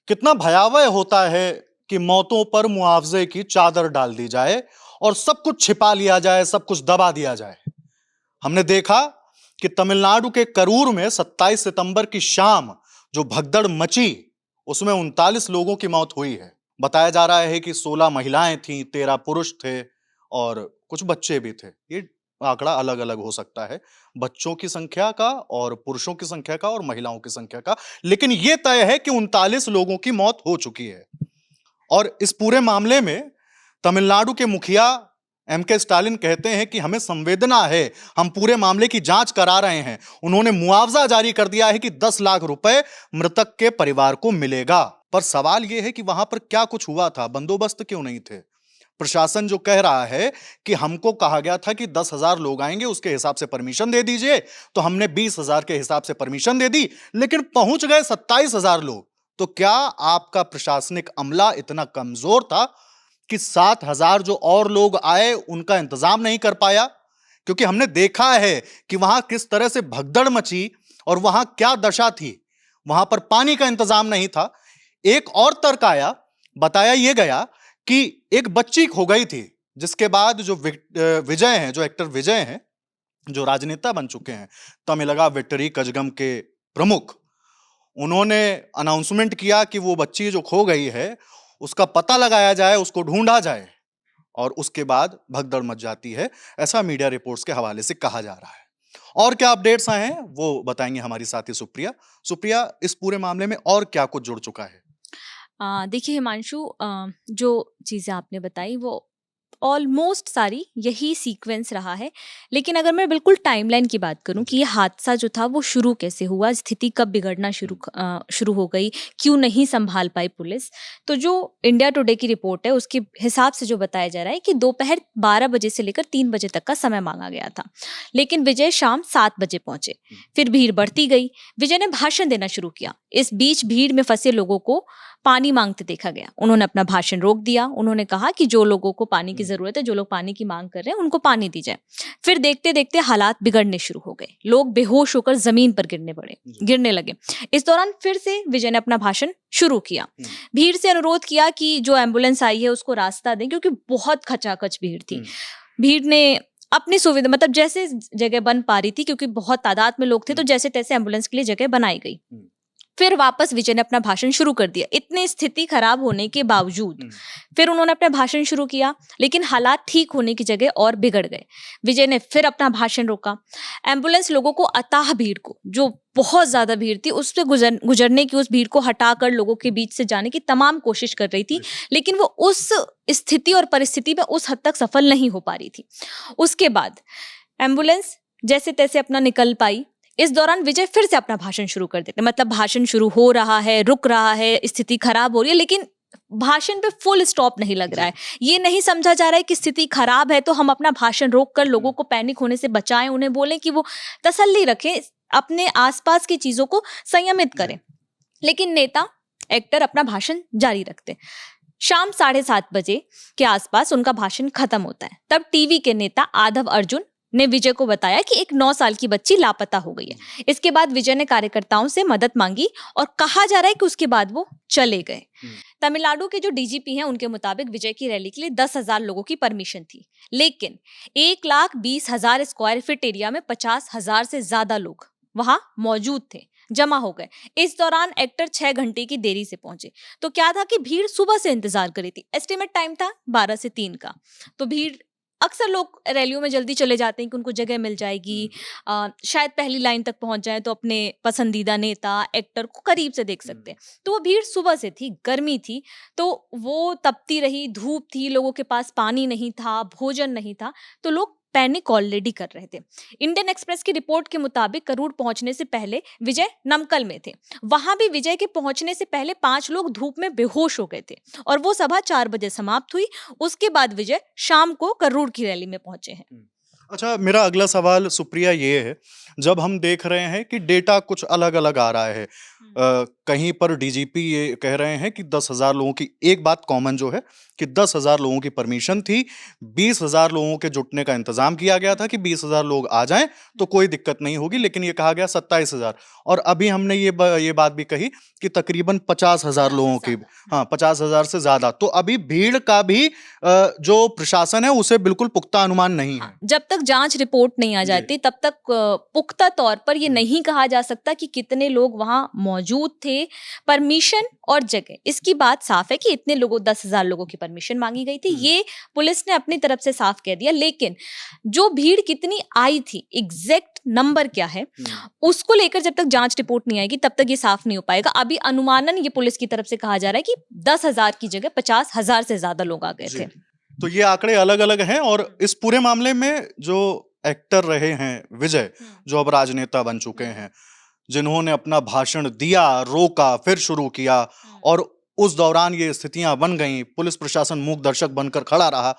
कितना भयावह होता है कि मौतों पर मुआवजे की चादर डाल दी जाए और सब कुछ छिपा लिया जाए, सब कुछ दबा दिया जाए। हमने देखा कि तमिलनाडु के करूर में 27 सितंबर की शाम जो भगदड़ मची, उसमें 39 लोगों की मौत हुई है। बताया जा रहा है कि 16 महिलाएं थीं, 13 पुरुष थे और कुछ बच्चे भी थे। ये आंकड़ा अलग अलग हो सकता है, बच्चों की संख्या का और पुरुषों की संख्या का और महिलाओं की संख्या का, लेकिन यह तय है कि 39 लोगों की मौत हो चुकी है। और इस पूरे मामले में तमिलनाडु के मुखिया एम.के. स्टालिन कहते हैं कि हमें संवेदना है, हम पूरे मामले की जांच करा रहे हैं। उन्होंने मुआवजा जारी कर दिया है कि 10 लाख रुपए मृतक के परिवार को मिलेगा। पर सवाल यह है कि वहां पर क्या कुछ हुआ था, बंदोबस्त क्यों नहीं थे? प्रशासन जो कह रहा है कि हमको कहा गया था कि 10,000 लोग आएंगे, उसके हिसाब से परमिशन दे दीजिए, तो हमने 20,000 के हिसाब से परमिशन दे दी, लेकिन पहुंच गए 27,000 लोग। तो क्या आपका प्रशासनिक अमला इतना कमजोर था कि 7,000 जो और लोग आए उनका इंतजाम नहीं कर पाया? क्योंकि हमने देखा है कि वहां किस तरह से भगदड़ मची और वहां क्या दशा थी। वहां पर पानी का इंतजाम नहीं था। एक और तर्क आया, बताया यह गया कि एक बच्ची खो गई थी, जिसके बाद जो विजय हैं, जो एक्टर विजय हैं, जो राजनेता बन चुके हैं, तमिलगा वेट्री कजगम के प्रमुख, उन्होंने अनाउंसमेंट किया कि वो बच्ची जो खो गई है उसका पता लगाया जाए, उसको ढूंढा जाए, और उसके बाद भगदड़ मच जाती है। ऐसा मीडिया रिपोर्ट्स के हवाले से कहा जा रहा है। और क्या अपडेट्स आए हैं वो बताएंगे हमारी साथी सुप्रिया। सुप्रिया, इस पूरे मामले में और क्या कुछ जुड़ चुका है? देखिए हिमांशु, जो चीज़ें आपने बताई वो ऑलमोस्ट सारी यही सीक्वेंस रहा है। लेकिन अगर मैं बिल्कुल टाइमलाइन की बात करूं कि ये हादसा जो था वो शुरू कैसे हुआ, स्थिति कब बिगड़ना शुरू हो गई, क्यों नहीं संभाल पाई पुलिस, तो जो इंडिया टुडे की रिपोर्ट है उसके हिसाब से जो बताया जा रहा है कि दोपहर 12 बजे से लेकर 3 बजे तक का समय मांगा गया था, लेकिन विजय शाम 7 बजे पहुंचे। फिर भीड़ बढ़ती गई, विजय ने भाषण देना शुरू किया। इस बीच भीड़ में फंसे लोगों को पानी मांगते देखा गया। उन्होंने अपना भाषण रोक दिया। उन्होंने कहा कि जो लोगों को पानी की जरूरत है, जो लोग पानी की मांग कर रहे हैं, उनको पानी दी जाए। फिर देखते देखते हालात बिगड़ने शुरू हो गए। लोग बेहोश होकर जमीन पर गिरने लगे। इस दौरान फिर से विजय ने अपना भाषण शुरू किया। भीड़ से अनुरोध किया कि जो एम्बुलेंस आई है उसको रास्ता दें, क्योंकि बहुत खचाखच भीड़ थी। भीड़ ने अपनी सुविधा, मतलब जैसे जगह बन पा रही थी, क्योंकि बहुत तादाद में लोग थे, तो जैसे तैसे एम्बुलेंस के लिए जगह बनाई गई। फिर वापस विजय ने अपना भाषण शुरू कर दिया। इतनी स्थिति खराब होने के बावजूद फिर उन्होंने अपना भाषण शुरू किया, लेकिन हालात ठीक होने की जगह और बिगड़ गए। विजय ने फिर अपना भाषण रोका। एम्बुलेंस लोगों को अताह भीड़ को, जो बहुत ज्यादा भीड़ थी, उससे गुजरने की, उस भीड़ को हटाकर लोगों के बीच से जाने की तमाम कोशिश कर रही थी, लेकिन वो उस स्थिति और परिस्थिति में उस हद तक सफल नहीं हो पा रही थी। उसके बाद एम्बुलेंस जैसे तैसे अपना निकल पाई। इस दौरान विजय फिर से अपना भाषण शुरू कर देते, मतलब भाषण शुरू हो रहा है, रुक रहा है, स्थिति खराब हो रही है, लेकिन भाषण पे फुल स्टॉप नहीं लग रहा है। ये नहीं समझा जा रहा है कि स्थिति खराब है तो हम अपना भाषण रोककर लोगों को पैनिक होने से बचाएं, उन्हें बोलें कि वो तसल्ली रखें, अपने आसपास की चीजों को संयमित करें। लेकिन नेता, एक्टर अपना भाषण जारी रखते। शाम 7:30 बजे के आसपास उनका भाषण खत्म होता है। तब टीवी के नेता आदव अर्जुन ने विजय को बताया कि एक 9 साल की बच्ची लापता हो गई है। इसके बाद विजय ने कार्यकर्ताओं से मदद मांगी और कहा जा रहा है कि उसके बाद वो चले गए। तमिलनाडु के जो डीजीपी हैं, उनके मुताबिक विजय की रैली के लिए 10,000 लोगों की परमिशन थी, लेकिन 1,20,000 स्क्वायर फीट एरिया में 50,000 से ज्यादा लोग वहां मौजूद थे, जमा हो गए। इस दौरान एक्टर 6 घंटे की देरी से पहुंचे। तो क्या था कि भीड़ सुबह से इंतजार कर रही थी। एस्टिमेट टाइम था 12 से 3 का। तो भीड़, अक्सर लोग रैलियों में जल्दी चले जाते हैं कि उनको जगह मिल जाएगी, शायद पहली लाइन तक पहुंच जाए तो अपने पसंदीदा नेता, एक्टर को करीब से देख सकते हैं। तो वो भीड़ सुबह से थी, गर्मी थी, तो वो तपती रही, धूप थी, लोगों के पास पानी नहीं था, भोजन नहीं था, तो लोग पैनिक ऑलरेडी कर रहे थे। इंडियन एक्सप्रेस की रिपोर्ट के मुताबिक करूर पहुंचने से पहले विजय नमक्कल में थे। वहां भी विजय के पहुंचने से पहले 5 लोग धूप में बेहोश हो गए थे और वो सभा 4 बजे समाप्त हुई। उसके बाद विजय शाम को करूर की रैली में पहुंचे हैं। अच्छा, मेरा अगला सवाल सुप्रिया ये है, जब हम देख रहे हैं कि डेटा कुछ अलग अलग आ रहा है, कहीं पर डीजीपी ये कह रहे हैं कि 10,000 लोगों की, एक बात कॉमन जो है कि 10,000 लोगों की परमिशन थी, 20,000 लोगों के जुटने का इंतजाम किया गया था कि 20,000 लोग आ जाएं तो कोई दिक्कत नहीं होगी, लेकिन ये कहा गया 27,000। और अभी हमने ये बात भी कही कि तकरीबन 50,000 लोगों की, हाँ 50,000 से ज्यादा। तो अभी भीड़ का भी जो प्रशासन है उसे बिल्कुल पुख्ता अनुमान नहीं है। जब तक जांच रिपोर्ट नहीं आ जी। जाती तब तक पुख्ता तौर पर ये हम्म। नहीं कहा जा सकता कि कितने लोग वहां मौजूद थे। परमिशन और जगह, इसकी बात साफ है कि इतने लोगों 10,000 लोगों की परमिशन मांगी गई थी, ये पुलिस ने अपनी तरफ से साफ कह दिया। लेकिन जो भीड़ कितनी आई थी, एग्जैक्ट नंबर क्या है, उसको लेकर जब तक जांच रिपोर्ट नहीं आएगी तब तक ये साफ नहीं हो पाएगा। अभी अनुमानन ये पुलिस की तरफ से कहा जा रहा है कि 10,000 की जगह 50,000 से ज्यादा लोग आ गए थे। तो ये आंकड़े अलग अलग हैं। और इस पूरे मामले में जो एक्टर रहे हैं विजय, जो अब राजनेता बन चुके हैं, जिन्होंने अपना भाषण दिया, रोका, फिर शुरू किया, और उस दौरान ये स्थितियां बन गईं, पुलिस प्रशासन मूक दर्शक बनकर खड़ा रहा,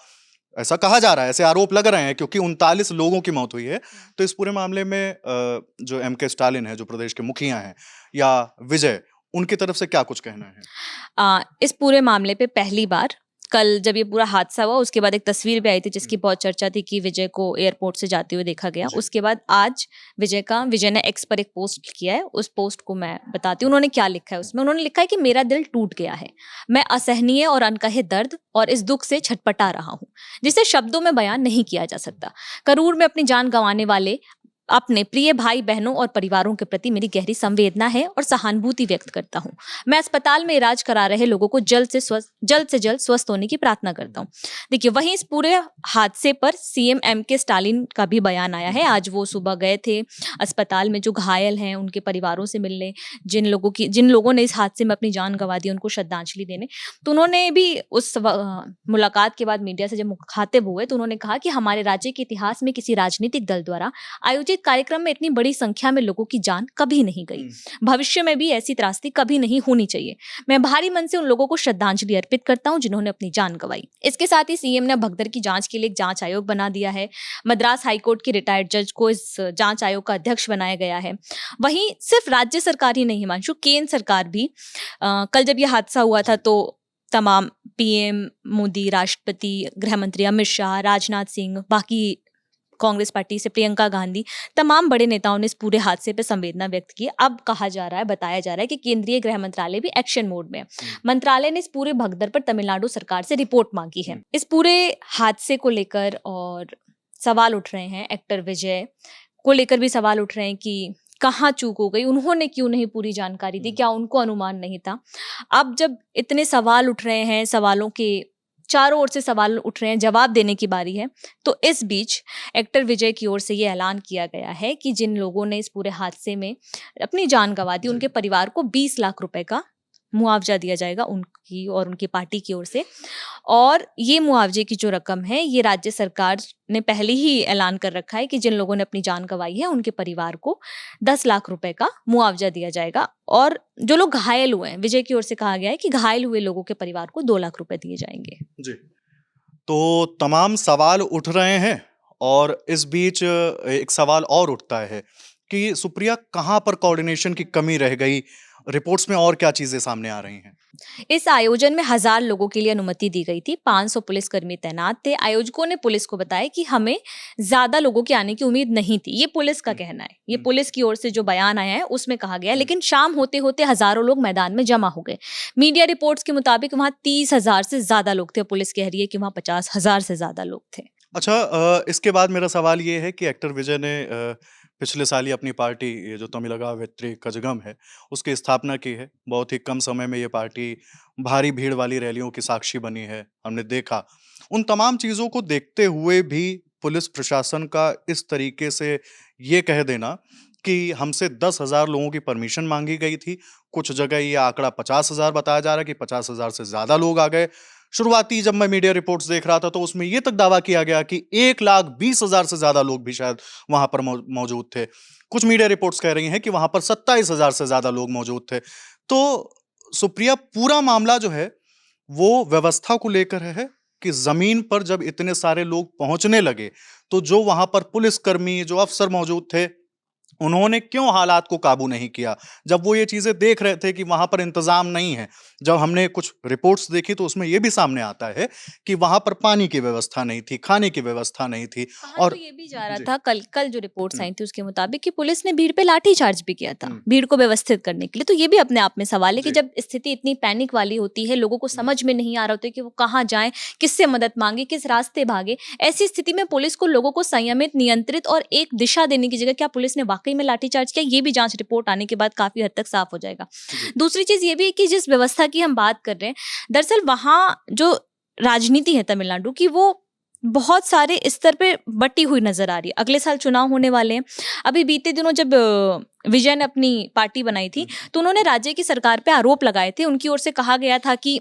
ऐसा कहा जा रहा है, ऐसे आरोप लग रहे हैं, क्योंकि 39 लोगों की मौत हुई है। तो इस पूरे मामले में जो एमके स्टालिन है, जो प्रदेश के मुखिया हैं, या विजय, उनकी तरफ से क्या कुछ कहना है? इस पूरे मामले पे पहली बार कल जब ये पूरा हादसा हुआ उसके बाद एक तस्वीर भी आई थी जिसकी बहुत चर्चा थी कि विजय को एयरपोर्ट से जाते हुए देखा गया। उसके बाद आज विजय ने एक्स पर एक पोस्ट किया है। उस पोस्ट को मैं बताती हूँ उन्होंने क्या लिखा है उसमें। उन्होंने लिखा है कि मेरा दिल टूट गया है, मैं असहनीय और अनकहे दर्द और इस दुख से छटपटा रहा हूँ जिसे शब्दों में बयान नहीं किया जा सकता। करूर में अपनी जान गंवाने वाले अपने प्रिय भाई बहनों और परिवारों के प्रति मेरी गहरी संवेदना है और सहानुभूति व्यक्त करता हूं। मैं अस्पताल में इलाज करा रहे लोगों को जल्द से जल्द स्वस्थ होने की प्रार्थना करता हूं। देखिए, वहीं इस पूरे हादसे पर सीएम एमके स्टालिन का भी बयान आया है। आज वो सुबह गए थे अस्पताल में जो घायल हैं उनके परिवारों से मिलने, जिन लोगों ने इस हादसे में अपनी जान गंवा दी उनको श्रद्धांजलि देने। तो उन्होंने भी उस मुलाकात के बाद मीडिया से जब मुखातिब हुए तो उन्होंने कहा कि हमारे राज्य के इतिहास में किसी राजनीतिक दल द्वारा आयोजित कार्यक्रम में इतनी बड़ी संख्या में लोगों की जान कभी नहीं गई, भविष्य में भी ऐसी त्रासदी कभी नहीं होनी चाहिए। मैं भारी मन से उन लोगों को श्रद्धांजलि अर्पित करता हूं जिन्होंने अपनी जान गंवाई। इसके साथ ही सीएम ने भगदड़ की जांच के लिए एक जांच आयोग बना दिया है। मद्रास हाईकोर्ट के रिटायर्ड जज को इस जांच आयोग का अध्यक्ष बनाया गया है। वहीं सिर्फ राज्य सरकार ही नहीं हिमांशु, केंद्र सरकार भी कल जब यह हादसा हुआ था तो तमाम पीएम मोदी, राष्ट्रपति, गृह मंत्री अमित शाह, राजनाथ सिंह, बाकी कांग्रेस पार्टी से प्रियंका गांधी, तमाम बड़े नेताओं ने इस पूरे हादसे पर संवेदना व्यक्त की। अब कहा जा रहा है, बताया जा रहा है कि केंद्रीय गृह मंत्रालय भी एक्शन मोड में है। मंत्रालय ने इस पूरे भगदड़ पर तमिलनाडु सरकार से रिपोर्ट मांगी है। इस पूरे हादसे को लेकर और सवाल उठ रहे हैं, एक्टर विजय को लेकर भी सवाल उठ रहे हैं कि कहाँ चूक हो गई, उन्होंने क्यों नहीं पूरी जानकारी दी, क्या उनको अनुमान नहीं था। अब जब इतने सवाल उठ रहे हैं, सवालों के चारों ओर से सवाल उठ रहे हैं, जवाब देने की बारी है। तो इस बीच एक्टर विजय की ओर से ये ऐलान किया गया है कि जिन लोगों ने इस पूरे हादसे में अपनी जान गंवा दी उनके परिवार को 20 लाख रुपए का मुआवजा दिया जाएगा उनकी और उनकी पार्टी की ओर से। और ये मुआवजे की जो रकम है ये राज्य सरकार ने पहले ही ऐलान कर रखा है कि जिन लोगों ने अपनी जान गंवाई है उनके परिवार को 10 लाख रुपए का मुआवजा दिया जाएगा। और जो लोग घायल हुए हैं, विजय की ओर से कहा गया है कि घायल हुए लोगों के परिवार को 2 लाख रुपए दिए जाएंगे। जी, तो तमाम सवाल उठ रहे हैं। और इस बीच एक सवाल और उठता है कि सुप्रिया, कहां पर कोऑर्डिनेशन की कमी रह गई? रिपोर्ट्स में और क्या चीजें सामने आ रही हैं? इस आयोजन में 1000 लोगों के लिए अनुमति दी गई थी, 500 पुलिसकर्मी तैनात थे। आयोजकों ने पुलिस को बताया कि हमें ज्यादा लोगों के आने की उम्मीद नहीं थी। ये पुलिस का कहना है, ये पुलिस की ओर से जो बयान आया है उसमें कहा गया। लेकिन शाम होते होते हजारों लोग मैदान में जमा हो गए। मीडिया रिपोर्ट्स के मुताबिक वहां 30,000 से ज्यादा लोग थे। पुलिस कह रही है कि वहां 50,000 से ज्यादा लोग थे। अच्छा, इसके बाद मेरा सवाल ये है कि एक्टर विजय ने पिछले साल ही अपनी पार्टी, ये जो तमिलगा वेत्री कजगम है, उसकी स्थापना की है। बहुत ही कम समय में ये पार्टी भारी भीड़ वाली रैलियों की साक्षी बनी है, हमने देखा। उन तमाम चीज़ों को देखते हुए भी पुलिस प्रशासन का इस तरीके से ये कह देना कि हमसे 10,000 लोगों की परमिशन मांगी गई थी, कुछ जगह ये आंकड़ा 50,000 बताया जा रहा है कि 50,000 से ज़्यादा लोग आ गए। शुरुआती जब मैं मीडिया रिपोर्ट्स देख रहा था तो उसमें यह तक दावा किया गया कि 1,20,000 से ज्यादा लोग भी शायद वहां पर मौजूद थे। कुछ मीडिया रिपोर्ट्स कह रही हैं कि वहां पर 27,000 से ज्यादा लोग मौजूद थे। तो सुप्रिया, पूरा मामला जो है वो व्यवस्था को लेकर है कि जमीन पर जब इतने सारे लोग पहुंचने लगे तो जो वहां पर पुलिसकर्मी, जो अफसर मौजूद थे, उन्होंने क्यों हालात को काबू नहीं किया? जब वो ये चीजें देख रहे थे कि वहां पर इंतजाम नहीं है, जब हमने कुछ रिपोर्ट्स देखी तो उसमें ये भी सामने आता है कि वहां पर पानी की व्यवस्था नहीं थी, खाने की व्यवस्था नहीं थी। कहा तो और ये भी जा रहा जी। था कल कल जो रिपोर्ट्स हम्म, आई थी उसके मुताबिक कि पुलिस ने भीड़ पे लाठीचार्ज भी किया था हम्म, भीड़ को व्यवस्थित करने के लिए। तो ये भी अपने आप में सवाल है कि जी। जब स्थिति इतनी पैनिक वाली होती है, लोगों को समझ में नहीं आ रहा होता है कि वो कहाँ जाएं, किससे मदद मांगे, किस रास्ते भागे, ऐसी स्थिति में पुलिस को लोगों को संयमित, नियंत्रित और एक दिशा देने की जगह क्या पुलिस ने वाकई में लाठीचार्ज किया? ये भी जांच रिपोर्ट आने के बाद काफी हद तक साफ हो जाएगा। जी। दूसरी चीज ये भी है कि जिस व्यवस्था की हम बात कर रहे हैं, दरअसल वहां जो राजनीति है तमिलनाडु की, वो बहुत सारे स्तर पे बटी हुई नजर आ रही है। अगले साल चुनाव होने वाले हैं। अभी बीते दिनों जब विजय ने अपनी पार्टी बनाई थी तो उन्होंने राज्य की सरकार पे आरोप लगाए थे। उनकी ओर से कहा गया था कि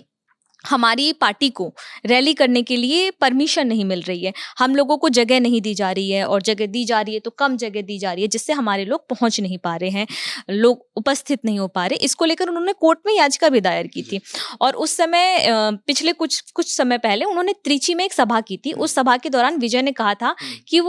हमारी पार्टी को रैली करने के लिए परमिशन नहीं मिल रही है, हम लोगों को जगह नहीं दी जा रही है, और जगह दी जा रही है तो कम जगह दी जा रही है, जिससे हमारे लोग पहुंच नहीं पा रहे हैं, लोग उपस्थित नहीं हो पा रहे। इसको लेकर उन्होंने कोर्ट में याचिका भी दायर की थी। और उस समय पिछले कुछ समय पहले उन्होंने त्रिची में एक सभा की थी। उस सभा के दौरान विजय ने कहा था कि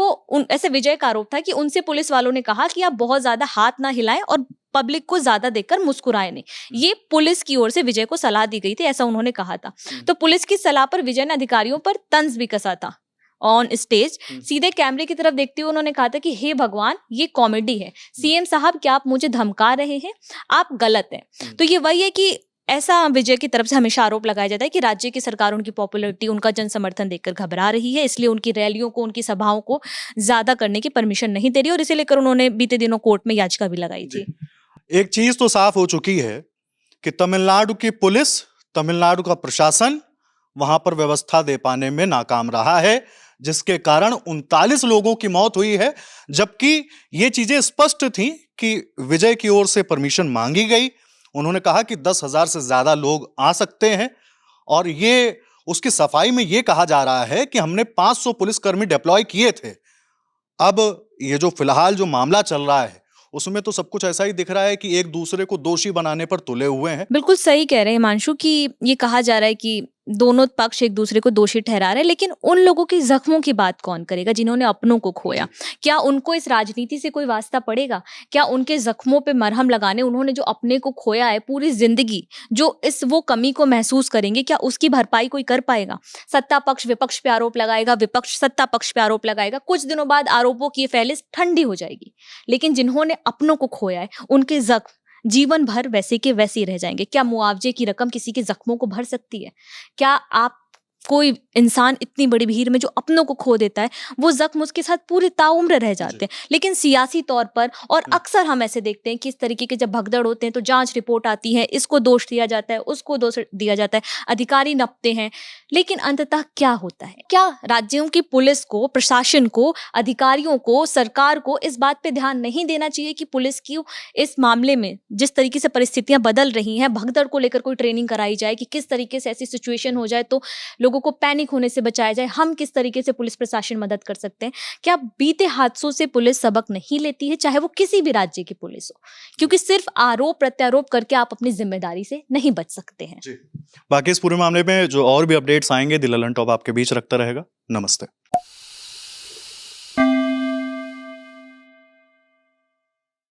ऐसे विजय का आरोप था कि उनसे पुलिस वालों ने कहा कि आप बहुत ज्यादा हाथ ना हिलाएं और पब्लिक को ज्यादा देखकर मुस्कुराए नहीं। ये पुलिस की ओर से विजय को सलाह दी गई थी, ऐसा उन्होंने कहा था। तो पुलिस की सलाह पर विजय ने अधिकारियों पर तंज भी कसा था ऑन स्टेज। सीधे कैमरे की तरफ देखते हुए उन्होंने कहा था कि हे भगवान, ये कॉमेडी है। सीएम साहब, क्या आप मुझे धमका रहे हैं? आप गलत हैं। तो ये वही है कि ऐसा विजय की तरफ से हमेशा आरोप लगाया जाता है कि राज्य की सरकार उनकी पॉपुलैरिटी, उनका जन समर्थन देखकर घबरा रही है, इसलिए उनकी रैलियों को, उनकी सभाओं को ज्यादा करने की परमिशन नहीं दे रही, और इसे लेकर उन्होंने बीते दिनों कोर्ट में याचिका भी लगाई थी। एक चीज तो साफ हो चुकी है कि तमिलनाडु की पुलिस, तमिलनाडु का प्रशासन वहां पर व्यवस्था दे पाने में नाकाम रहा है, जिसके कारण 39 लोगों की मौत हुई है। जबकि ये चीजें स्पष्ट थी कि विजय की ओर से परमिशन मांगी गई। उन्होंने कहा कि 10,000 से ज्यादा लोग आ सकते हैं, और ये उसकी सफाई में ये कहा जा रहा है कि हमने 500 पुलिसकर्मी डिप्लॉय किए थे। अब ये जो फिलहाल जो मामला चल रहा है उसमें तो सब कुछ ऐसा ही दिख रहा है कि एक दूसरे को दोषी बनाने पर तुले हुए हैं। बिल्कुल सही कह रहे हैं हिमांशु कि ये कहा जा रहा है कि दोनों पक्ष एक दूसरे को दोषी ठहरा रहे हैं, लेकिन उन लोगों की जख्मों की बात कौन करेगा जिन्होंने अपनों को खोया? क्या उनको इस राजनीति से कोई वास्ता पड़ेगा? क्या उनके जख्मों पे मरहम लगाने, उन्होंने जो अपने को खोया है पूरी जिंदगी, जो वो कमी को महसूस करेंगे, क्या उसकी भरपाई कोई कर पाएगा? सत्ता पक्ष विपक्ष पे आरोप लगाएगा, विपक्ष सत्ता पक्ष पे आरोप लगाएगा, कुछ दिनों बाद आरोपों की फैलिस ठंडी हो जाएगी। लेकिन जिन्होंने अपनों को खोया है, उनके जख्म जीवन भर वैसे के वैसे ही रह जाएंगे। क्या मुआवजे की रकम किसी के जख्मों को भर सकती है? क्या आप, कोई इंसान इतनी बड़ी भीड़ में जो अपनों को खो देता है, वो जख्म उसके साथ पूरे ताउम्र रह जाते हैं। लेकिन सियासी तौर पर, और अक्सर हम ऐसे देखते हैं कि इस तरीके के जब भगदड़ होते हैं तो जांच रिपोर्ट आती है, इसको दोष दिया जाता है, उसको दोष दिया जाता है, अधिकारी नपते हैं, लेकिन अंततः क्या होता है? क्या राज्यों की पुलिस को, प्रशासन को, अधिकारियों को, सरकार को इस बात पे ध्यान नहीं देना चाहिए कि पुलिस की इस मामले में जिस तरीके से परिस्थितियां बदल रही हैं, भगदड़ को लेकर कोई ट्रेनिंग कराई जाए कि किस तरीके से ऐसी सिचुएशन हो जाए तो लोगों को पैनिक होने से बचाया जाए, हम किस तरीके से पुलिस प्रशासन मदद कर सकते हैं? क्या बीते हादसों से पुलिस सबक नहीं लेती है, चाहे वो किसी भी राज्य की पुलिस हो? क्योंकि सिर्फ आरोप प्रत्यारोप करके आप अपनी जिम्मेदारी से नहीं बच सकते हैं। बाकी इस पूरे मामले में जो और भी अपडेट्स आएंगे, द ललन टॉप आपके बीच रखता रहेगा। नमस्ते।